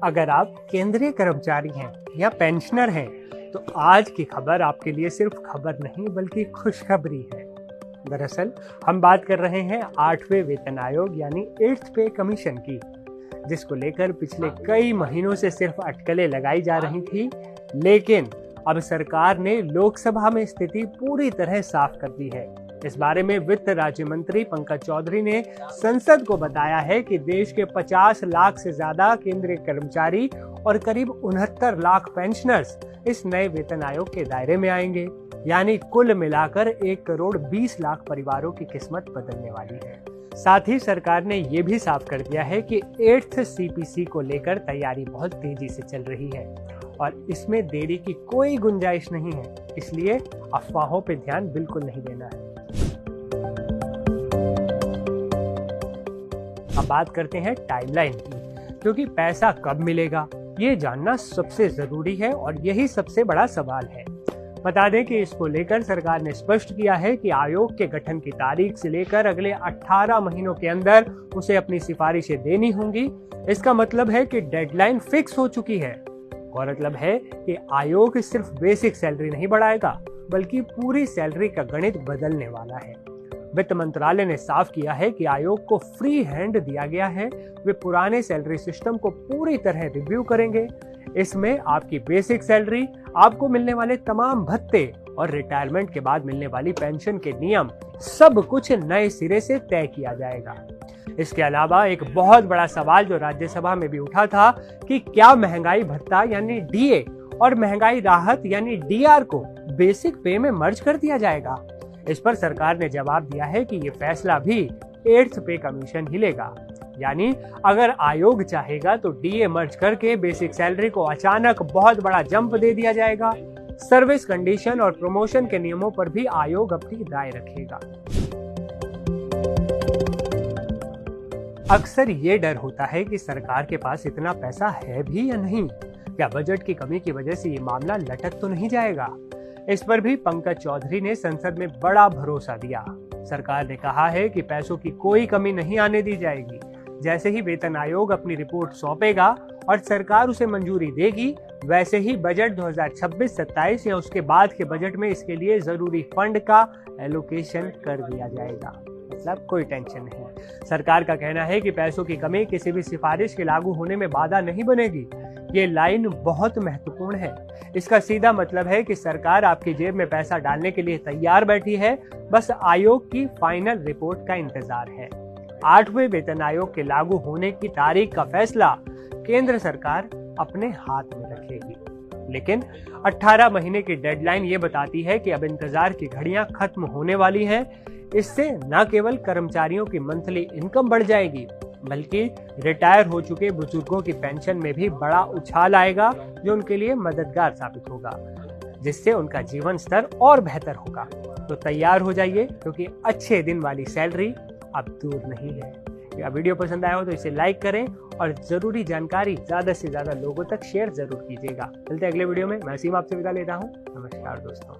अगर आप केंद्रीय कर्मचारी हैं या पेंशनर हैं तो आज की खबर आपके लिए सिर्फ खबर नहीं बल्कि खुशखबरी है। दरअसल हम बात कर रहे हैं 8वें वेतन आयोग यानी 8th पे कमीशन की, जिसको लेकर पिछले कई महीनों से सिर्फ अटकलें लगाई जा रही थी, लेकिन अब सरकार ने लोकसभा में स्थिति पूरी तरह साफ कर दी है। इस बारे में वित्त राज्य मंत्री पंकज चौधरी ने संसद को बताया है कि देश के 50 लाख से ज्यादा केंद्रीय कर्मचारी और करीब 69 लाख पेंशनर्स इस नए वेतन आयोग के दायरे में आएंगे, यानी कुल मिलाकर 1 करोड़ 20 लाख परिवारों की किस्मत बदलने वाली है। साथ ही सरकार ने ये भी साफ कर दिया है कि 8th सीपीसी को लेकर तैयारी बहुत तेजी से चल रही है और इसमें देरी की कोई गुंजाइश नहीं है, इसलिए अफवाहों पे ध्यान बिल्कुल नहीं देना है। अब बात करते हैं टाइमलाइन की, क्योंकि पैसा कब मिलेगा ये जानना सबसे जरूरी है और यही सबसे बड़ा सवाल है। बता दें कि इसको लेकर सरकार ने स्पष्ट किया है कि आयोग के गठन की तारीख से लेकर अगले 18 महीनों के अंदर उसे अपनी सिफारिशें देनी होंगी। इसका मतलब है कि डेडलाइन फिक्स हो चुकी है। गौरतलब है कि आयोग सिर्फ बेसिक सैलरी नहीं बढ़ाएगा बल्कि पूरी सैलरी का गणित बदलने वाला है। वित्त मंत्रालय ने साफ किया है कि आयोग को फ्री हैंड दिया गया है, वे पुराने सैलरी सिस्टम को पूरी तरह रिव्यू करेंगे। इसमें आपकी बेसिक सैलरी, आपको मिलने वाले तमाम भत्ते और रिटायरमेंट के बाद मिलने वाली पेंशन के नियम सब कुछ नए सिरे से तय किया जाएगा। इसके अलावा एक बहुत बड़ा सवाल जो राज्यसभा में भी उठा था कि क्या महंगाई भत्ता यानी डीए और महंगाई राहत यानी डीआर को बेसिक पे में मर्ज कर दिया जाएगा। इस पर सरकार ने जवाब दिया है कि ये फैसला भी 8th पे कमीशन ही लेगा, यानी अगर आयोग चाहेगा तो डीए मर्ज करके बेसिक सैलरी को अचानक बहुत बड़ा जंप दे दिया जाएगा। सर्विस कंडीशन और प्रमोशन के नियमों पर भी आयोग अपनी राय रखेगा। अक्सर ये डर होता है कि सरकार के पास इतना पैसा है भी या नहीं, क्या बजट की कमी की वजह से ये मामला लटक तो नहीं जाएगा। इस पर भी पंकज चौधरी ने संसद में बड़ा भरोसा दिया। सरकार ने कहा है कि पैसों की कोई कमी नहीं आने दी जाएगी। जैसे ही वेतन आयोग अपनी रिपोर्ट सौंपेगा और सरकार उसे मंजूरी देगी, वैसे ही बजट 2026-27 या उसके बाद के बजट में इसके लिए जरूरी फंड का एलोकेशन कर दिया जाएगा। मतलब कोई टेंशन नहीं। सरकार का कहना है कि पैसों की कमी किसी भी सिफारिश के लागू होने में बाधा नहीं बनेगी। ये लाइन बहुत महत्वपूर्ण है। इसका सीधा मतलब है कि सरकार आपकी जेब में पैसा डालने के लिए तैयार बैठी है, बस आयोग की फाइनल रिपोर्ट का इंतजार है। 8वें वेतन आयोग के लागू होने की तारीख का फैसला केंद्र सरकार अपने हाथ में रखेगी, लेकिन 18 महीने की डेडलाइन ये बताती है कि अब इंतजार की घड़ियां खत्म होने वाली हैं। इससे न केवल कर्मचारियों की मंथली इनकम बढ़ जाएगी बल्कि रिटायर हो चुके बुजुर्गों की पेंशन में भी बड़ा उछाल आएगा, जो उनके लिए मददगार साबित होगा, जिससे उनका जीवन स्तर और बेहतर होगा। तो तैयार हो जाइए, क्योंकि अच्छे दिन वाली सैलरी अब दूर नहीं है। या वीडियो पसंद आया हो तो इसे लाइक करें और जरूरी जानकारी ज्यादा से ज्यादा लोगों तक शेयर जरूर कीजिएगा। मिलते हैं अगले वीडियो में। मैं असीम आपसे विदा लेता हूँ। नमस्कार दोस्तों।